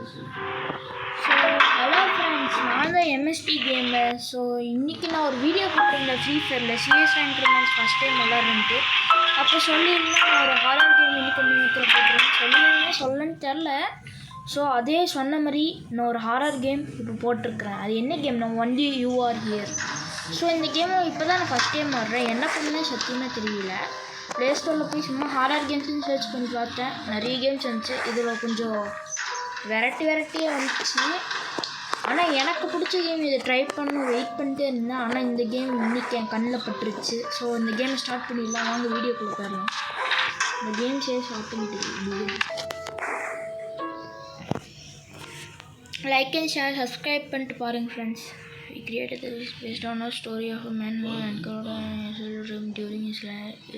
Hello friends, நான் தான் MST gamer. So இன்றைக்கி நான் ஒரு வீடியோ போட்டிருந்தேன் ஃப்ரீ ஃபயரில் CS rank match first time விளாட்றேன்ட்டு. அப்போ சொல்லியிருந்தேன் நான் ஒரு ஹாரர் கேம் இன்னைக்கு நீங்கள் போட்டிருக்கேன் சொல்லன்னு தெரில. ஸோ அதே சொன்ன மாதிரி நான் ஒரு ஹாரர் கேம் இப்போ போட்டிருக்கிறேன். அது என்ன கேம்? நான் only you are here. So இந்த கேமை இப்போ தான் நான் ஃபஸ்ட் டைம் ஆடுறேன். என்ன பண்ணுன்னே சத்தியமாக தெரியல. ப்ளே ஸ்டோரில் போய் சும்மா ஹாரர் கேம்ஸ்னு சர்ச் பண்ணி பார்த்தேன். நிறைய கேம்ஸ் வந்துச்சு. இதில் கொஞ்சம் வெரைட்டியாக வந்துச்சு. ஆனால் எனக்கு பிடிச்ச கேம் இதை ட்ரை பண்ண வெயிட் பண்ணிட்டே இருந்தேன். ஆனால் இந்த கேம் இன்றைக்கி என் கண்ணில் பட்டுருச்சு. ஸோ இந்த கேமை ஸ்டார்ட் பண்ணிடலாம். வாங்க வீடியோக்குள்ளே போயிடலாம். இந்த game chase automatic. Like and share subscribe பண்ணிட்டு பாருங்கள் friends. We created this based on a story of a man who encountered during his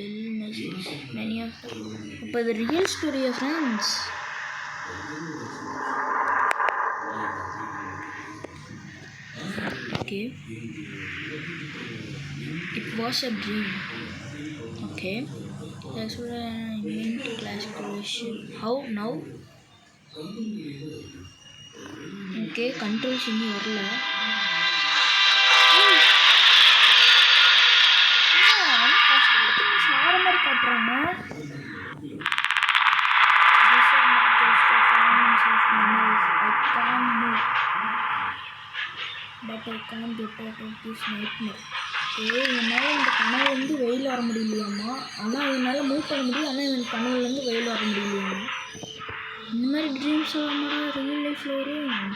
illness. Many of them. But the real story of friends. Okay. It was a dream. Okay. That's what I meant to classification. How now? Okay. Controls in the order. But I can't get out of this nightmare. என்னால் இந்த கனவுலேருந்து வெயில் வர முடியலையாம்மா. ஆனால் என்னால் move பண்ண முடியும். ஆனால் எனக்கு கனவுலேருந்து வெயில் வர முடியலையாம்மா. இந்த மாதிரி ட்ரீம்ஸ் வராமடா ரியல் லைஃப்பில் வரும்.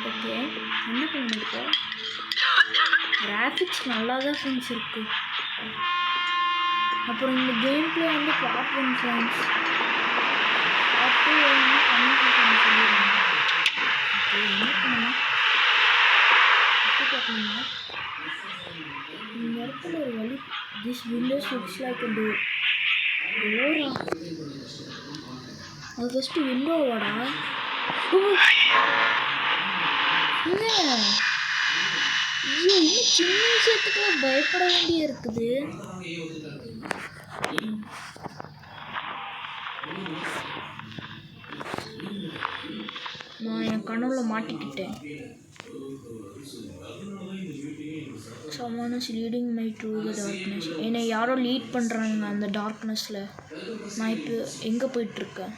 ஓகே, என்ன பண்ணிருக்கோம்? கிராஃபிக்ஸ் நல்லா தான் ஃப்ரெண்ட்ஸ் இருக்குது. அப்புறம் இந்த கேம் பிளே வந்து பார்ட் 1 ஃப்ரெண்ட்ஸ். பார்ட் 2 வேணும்னா கம்யூனிகேஷன் சொல்லிடுங்க. என்ன பண்ணலாம்? பார்க்கணுமா? இந்த இடத்துல ஒரு வழி. This Windows looks like a door. Dora? அது ஃபஸ்ட்டு விண்டோவாடா. என்ன ஐயோ, இன்னும் சின்ன விஷயத்துக்குலாம் பயப்பட வேண்டிய இருக்குது. நான் என் கனவுல மாட்டிக்கிட்டேன். Someone is leading me through the darkness. என்னை யாரோ லீட் பண்ணுறாங்க அந்த டார்க்னஸில். நான் இப்போ எங்கே போயிட்டுருக்கேன்?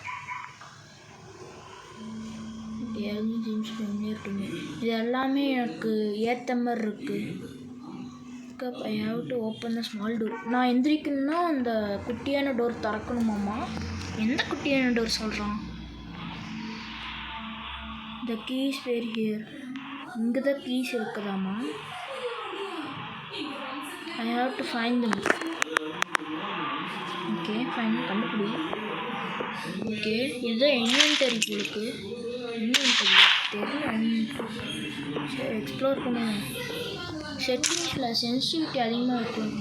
இது எல்லாமே எனக்கு ஏற்ற மாதிரி இருக்குது. ஐ have to open the small door. நான் எந்திரிக்கணும்னா அந்த குட்டியான டோர் திறக்கணுமாம்மா. எந்த குட்டியான டோர் சொல்கிறான்? The keys were here. இங்கே தான் கீஸ் இருக்குதாம்மா. I have to find them. Okay, fine, கண்டுபிடி. ஓகே, இதுதான் இன்வென்டரி போலுக்கு. இன்வென்டரி தெரியல. சரி, எக்ஸ்ப்ளோர் பண்ணுவேன். செட்டிங்ஸில் சென்சிட்டிவிட்டி அதிகமாக இருக்கும்.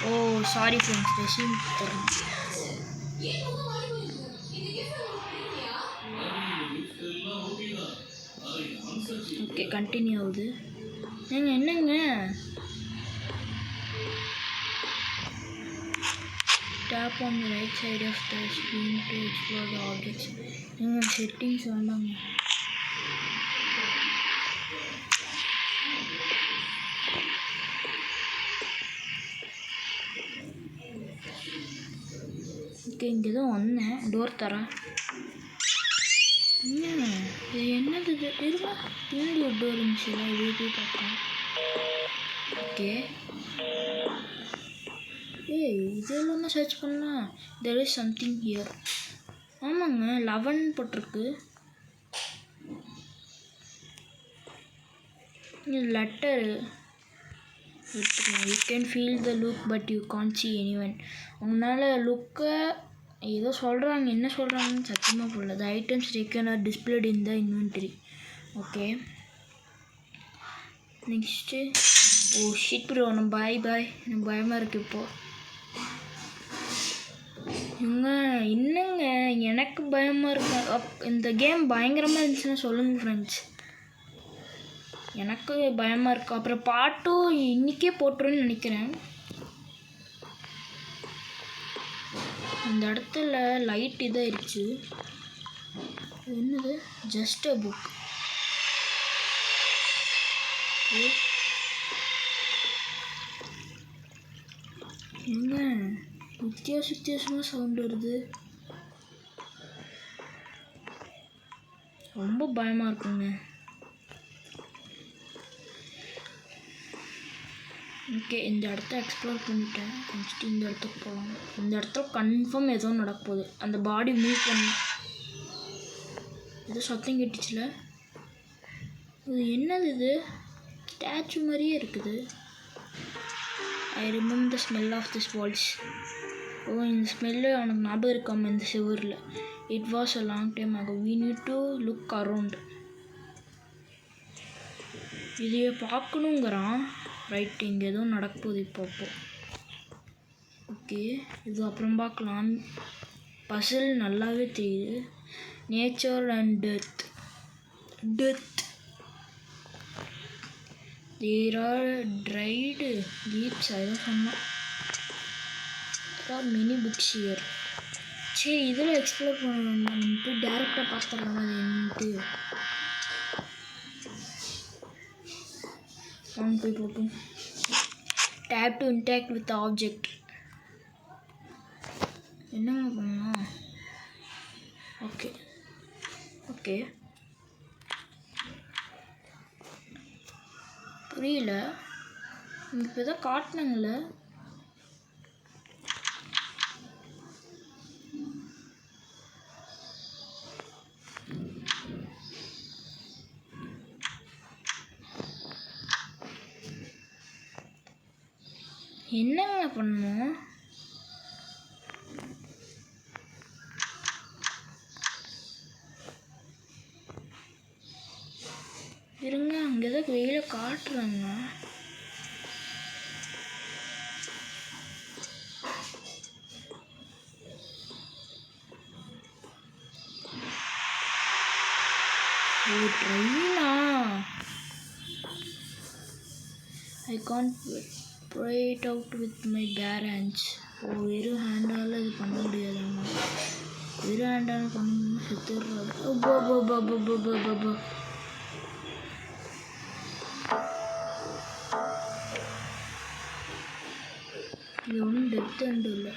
ஓ சாரி ஃப்ரெண்ட்ஸ், ரெசியூம் தரேன். ஓகே, கண்டினியூ ஆகுது. என்னங்க tap on the right side of the screen to explore the objects. Settings வேண்டாங்க. ஓகே, இங்கே தான் வந்தேன். டோர் தரேன். இது என்னது? இது இருவா பின்னாடி ஒரு டோர் இருந்துச்சுல, இது போய் பார்க்கலாம். ஓகே, இதெல்லாம் சர்ச் பண்ணலாம். There is something here. ஆமாங்க, 11 போட்டிருக்கு. இது letter. You can feel the look but you can't see anyone. உங்களால் லுக்கை ஏதோ சொல்கிறாங்க. என்ன சொல்கிறாங்கன்னு சத்தியமாக போடல. The items taken are displayed in the inventory. Okay, next. Oh shit bro, நம்ம பாய் எனக்கு பயமாக இருக்குது இப்போது. என்னங்க எனக்கு பயமாக இருக்கு. இந்த கேம் பயங்கரமாக இருந்துச்சுன்னா சொல்லுங்கள் ஃப்ரெண்ட்ஸ். எனக்கு பயமாக இருக்குது. அப்புறம் பாட்டும் இன்றைக்கே போட்டுருன்னு நினைக்கிறேன். இந்த இடத்துல லைட் இதாகிடுச்சு. என்னது? Just a book. என்ன வித்தியாசமாக சவுண்ட் வருது? ரொம்ப பயமாக இருக்குங்க. ஓகே, இந்த இடத்த எக்ஸ்ப்ளோர் பண்ணிட்டேன். நெக்ஸ்ட் இந்த இடத்துக்கு போகலாம். இந்த இடத்துல கன்ஃபார்ம் ஏதோ நடக்கப்போகுது. அந்த பாடி மூவ் பண்ண ஏதோ சத்தம் கேட்டுச்சுல. இது என்னது? இது ஸ்டாச்சு மாதிரியே இருக்குது. I remember the smell of this walls. ஓ, இந்த ஸ்மெல்லு அவனுக்கு ஞாபகம் இருக்காமல் இந்த சிவரில். It was a long time ஆகும். We need to look around. இதையே பார்க்கணுங்கிறான். ரைட், இங்கே எதுவும் நடக்கப்போகுது இப்போப்போ. ஓகே, இது அப்புறம் பார்க்கலாம். பசில் நல்லாவே தெரியுது. Nature and death. There are dried leaves. அதுதான் சொன்னோம். Mini books here. சரி, இதில் எக்ஸ்ப்ளோர் பண்ணணும்ட்டு டேரெக்டாக பார்த்துடலாம். அது என்னன்ட்டு போய் போட்டும். Tape to interact with object. என்னங்க பண்ணலாம்? ஓகே புரியல. இப்போ தான் காட்டினாங்களே. என்னங்க பண்ணணும்? இருங்க, அங்கே ஏதாவது வெயில காட்டுறாங்க. ஓ, ட்ரெயினா? I can't pry it out with my bare hands. ஓ, வெறும் ஹேண்டால் இது பண்ண முடியாதுங்க. வெறும் ஹேண்டால் பண்ணணும்னா செத்துடுறாரு. இது ஒன்றும் டெத் எண்டு இல்லை.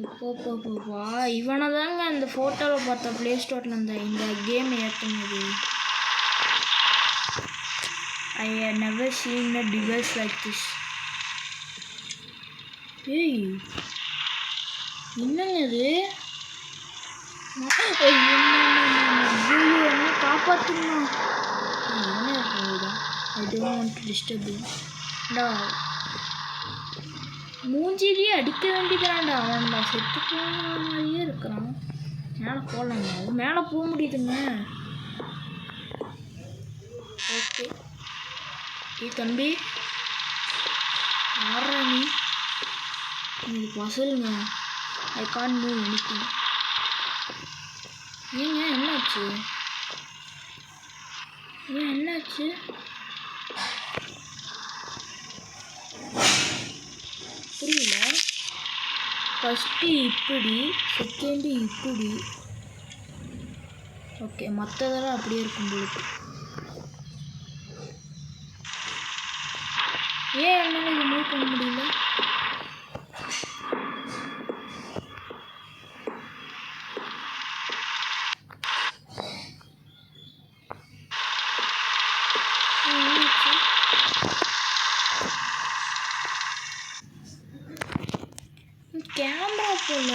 இப்போப்பா இவனை தாங்க அந்த ஃபோட்டோவில் பார்த்த ப்ளே ஸ்டோரில் இந்த game ஏற்றுனது. I have never seen a device like this. ஏய், என்னங்க இது? என்ன காப்பாற்றுமா? என்ன போகுதான்? I don't want to disturb you. மூஞ்சிலேயே அடிக்க வேண்டியதான்டா. அவன்டா செத்து போன மாதிரியே இருக்கிறான். மேலே போகலாமா? மேலே போக முடியுதுங்க. ஓகே, தம்பி யாரா நீ? உங்களுக்கு வசலுங்க. I can't move anything. ஏங்க என்னாச்சு? புரியல. ஃபஸ்ட்டு இப்படி, செகண்டு இப்படி. ஓகே, மற்றதெல்லாம் அப்படியே இருக்கும் உங்களுக்கு. ஏன் என்னால் இது மூவ் பண்ண முடியல? கேமரா போல.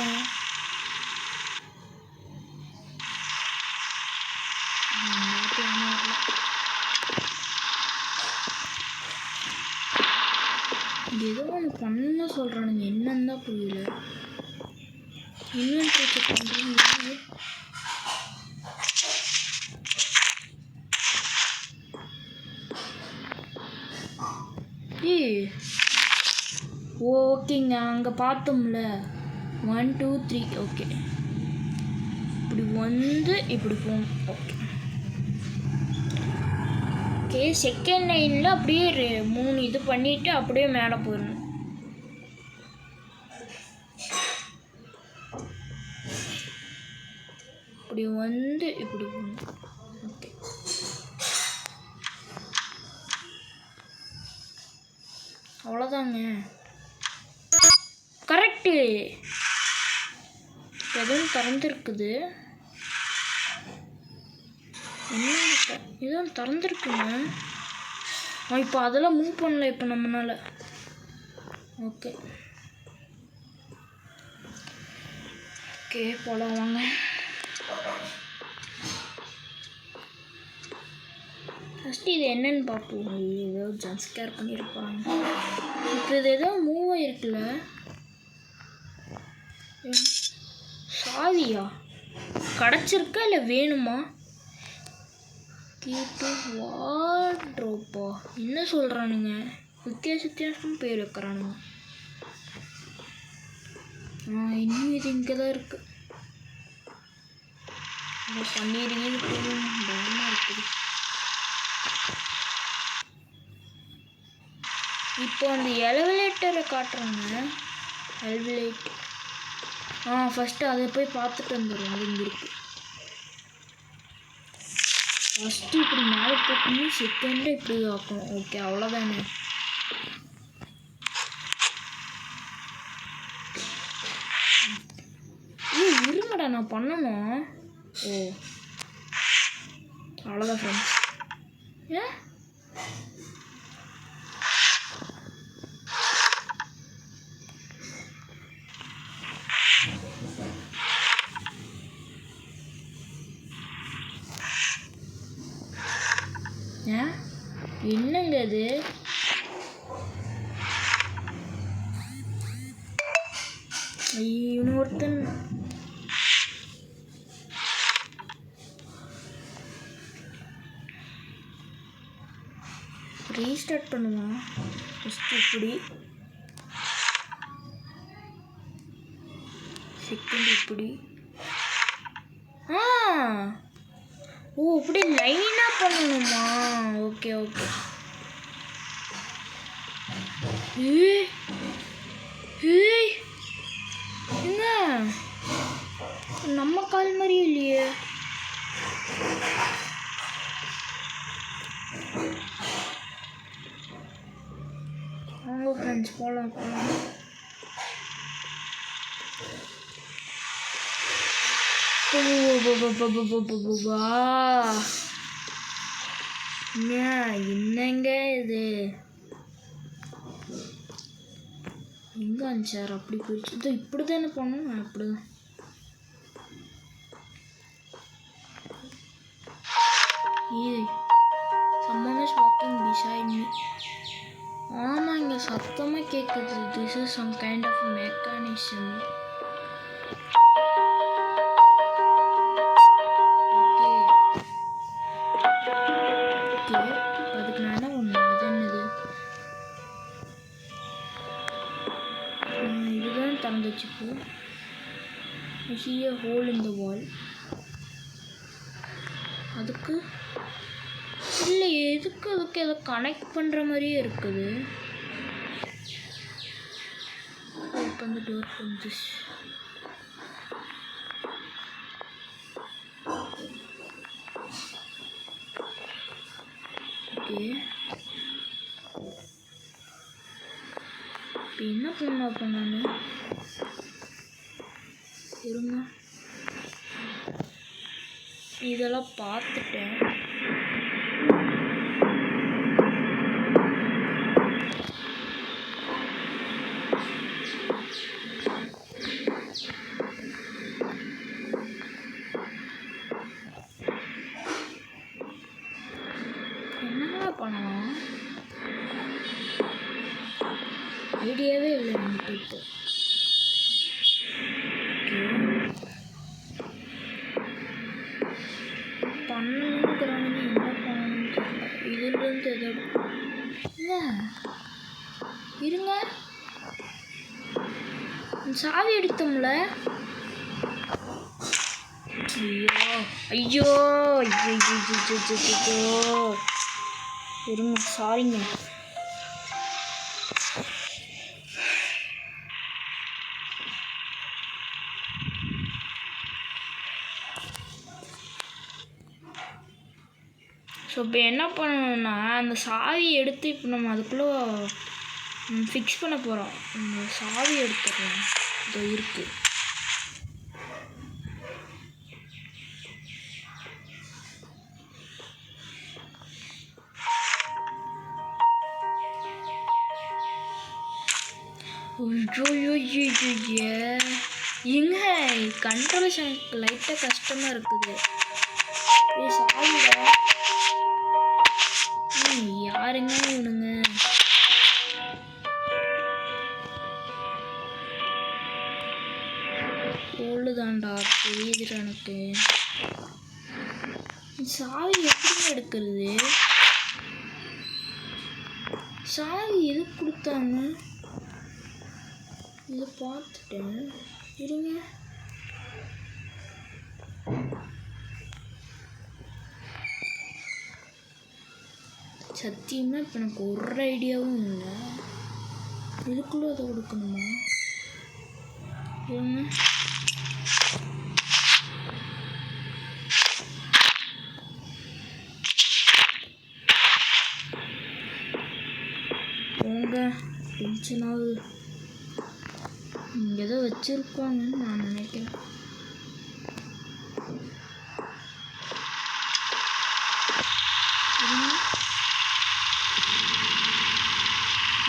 ஏதோ ஒன்று பண்ண சொல்கிறானுங்க. என்னன்னு தான் புரியல. இன்வென்ட்ரி செக் பண்ணுறேன். ஓகேங்க, அங்கே பார்த்தோம்ல 1 2 3. ஓகே, இப்படி வந்து இப்படி போகும். ஓகே, செகண்ட் லைனில் அப்படியே 3 இது பண்ணிவிட்டு அப்படியே மேலே போயிடணும். இப்படி வந்து இப்படி போகணும். ஓகே, அவ்வளோதாங்க. கரெக்டு. எதுவும் திறந்துருக்குது. என்ன எதுவும் திறந்துருக்குங்க. இப்போ அதெல்லாம் மூவ் பண்ணல இப்போ நம்மளால. ஓகே ஓகே, போகலாம் வாங்க. ஃபஸ்ட்டு இது என்னன்னு பார்ப்போம். ஏதோ ஜம்ப்ஸ்கேர் பண்ணியிருப்பாங்க. இப்போ இது ஏதோ மூவ் ஆகிருக்குல்ல. சாவியா கிடச்சிருக்கா இல்லை வேணுமா? கீட்டு வார்ட்ரோப்பா என்ன சொல்கிறானுங்க? வித்தியாசம் பேர் வைக்கிறானுங்க. இன்னும் இது இங்கே தான் இருக்குது. பண்ணிடுங்க, பயமாக இருக்குது. இப்போ அந்த எலவேட்டரை காட்டுறாங்க. எலவேட்டர் ஃபஸ்ட்டு அதை போய் பார்த்துட்டு வந்துடுவோம். அது இங்கே இருக்குது. ஃபஸ்ட்டு இப்படி மேலே போக்கணும், செகண்டு இப்படி ஆக்கணும். ஓகே, அவ்வளோதானே. இருங்கடா, நான் பண்ணணும். ஓ, அவ்வளோதான் ஃப்ரெண்ட்ஸ். ஏன் என்னங்க அது? இன்னொருத்தன் ரீஸ்டார்ட் பண்ணுவான். ஃபஸ்ட்டு இப்படி, செகண்ட் இப்படி. ஓ, இப்படி லைனாக பண்ணணுமா? Okay okay. என்ன நம்ம கால் மாதிரியே இல்லையே. வாங்க ஃப்ரெண்ட்ஸ், போகலாம் போகலாம். என்னங்க இது? எங்கே அஞ்சார் அப்படி போயிடுச்சு. இது இப்படி தானே பண்ணணும். அப்படிதான். someone is walking beside me. ஆமாங்க, சத்தமாக கேட்குது. This is some kind of mechanism. அதுக்கு நான் என்ன பண்ணுவேன்? இது என்னது? இதுதான் திறந்துச்சுப்போ. I see a hole in the wall. அதுக்கு இல்லை, எதுக்கு அதுக்கு ஏதோ கனெக்ட் பண்ணுற மாதிரியே இருக்குது. Open the door from this. Okay, இப்போ என்ன பண்ண அப்போ நான் இருங்க, இதெல்லாம் பார்த்துட்டேன். என்னங்க பண்ணலாம்? ஐடியாவே இல்லை எனக்கு இப்போ. பண்ணணுங்கிறானுங்க, என்ன பண்ணணும்னு தெரியல. இதுலேருந்து எதோ இல்லை, இருங்க, சாவி எடுத்தோம்ல. ஐயோ ஐயோ ஐயோ, இருங்க, சாரிங்க. ஸோ இப்போ என்ன பண்ணணும்னா அந்த சாவியை எடுத்து இப்போ நம்ம அதுக்குள்ளே ஃபிக்ஸ் பண்ண போகிறோம். இந்த சாவி எடுத்துடலாம். இதோ இருக்குது. எங்க கண்ட்ரோல் எனக்கு லைட்டாக கஷ்டமாக இருக்குது. சாவிடா யாருங்க இவனுங்க? ஓடுதாண்டா தெரியுதுடா எனக்கு. சாவி எப்படி எடுக்கிறது? சாவி எது கொடுத்தாங்க? இதை பார்த்துட்டேன். இருங்க, சத்தியமாக இப்போ எனக்கு ஒரு ஐடியாவும் இல்லை. இதுக்குள்ளே அதை கொடுக்கணுமா? இருங்க, போங்க, டென்ஷன் ஆகுது. இங்கே ஏதோ வச்சுருப்பாங்கன்னு நான் நினைக்கிறேன்.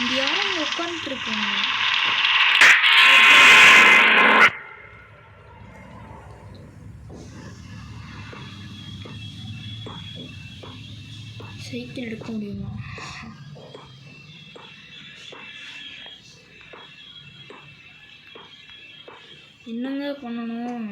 இங்கே யாரும் இங்கே உட்காந்துட்ருக்காங்க. சைக்கிள் எடுக்க முடியுமா? என்னங்க பண்ணணும்?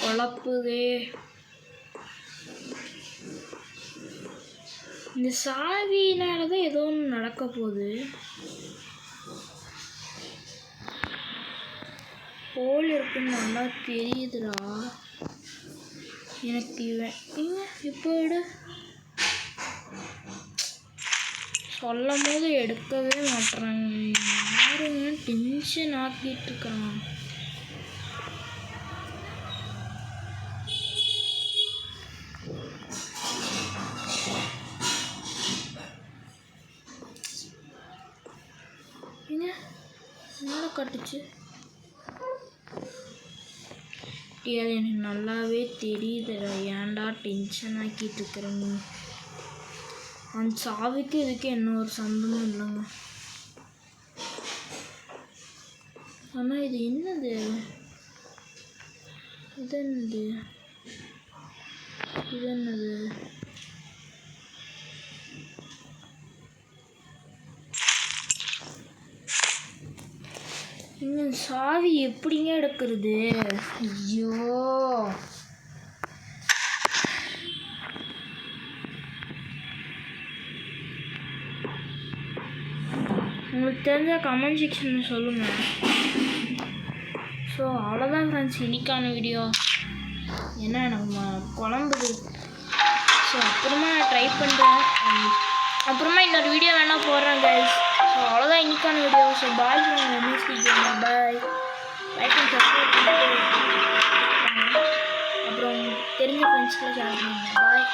குழப்புதே. இந்த சாவினால தான் ஏதோ ஒன்று நடக்க போகுது. ஹோல் இருக்குன்னு நல்லா தெரியுதுடா எனக்கு. இப்போ விட சொல்லும் போது எடுக்கவே மாட்டுறாங்க. யாருங்க டென்ஷன் ஆக்கிட்டு இருக்காங்க. என்ன கட்டுச்சு? எனக்கு நல்லாவே தெரியுதுடா. ஏன்டா டென்ஷன் ஆக்கிட்டு இருக்கிற நீ? அந்த சாவிக்கு இதுக்கு என்ன ஒரு சம்பந்தம் இல்லைங்க. ஆனால் இது என்னது? இது என்னது? இது என்னது? இன்னும் சாவி எப்படிங்க எடுக்கிறது? ஐயோ, உங்களுக்கு தெரிஞ்ச கமெண்ட் செக்ஷனில் சொல்லுங்கள். ஸோ அவ்வளோதான் ஃப்ரெண்ட்ஸ் இன்னைக்கான வீடியோ. ஏன்னா நம்ம குழம்புது. ஸோ அப்புறமா நான் ட்ரை பண்ணுறேன். அப்புறமா இன்னொரு வீடியோ வேணால் போடுறேன் கைஸ். ஸோ அவ்வளோதான் இன்னைக்கான video. So bye friend, bye. Like and subscribe பண்ணிட்டு அப்புறம் தெரிஞ்ச ஃப்ரெண்ட்ஸ்க்குலாம் ஷேர் பண்ணுங்கள். பாய்.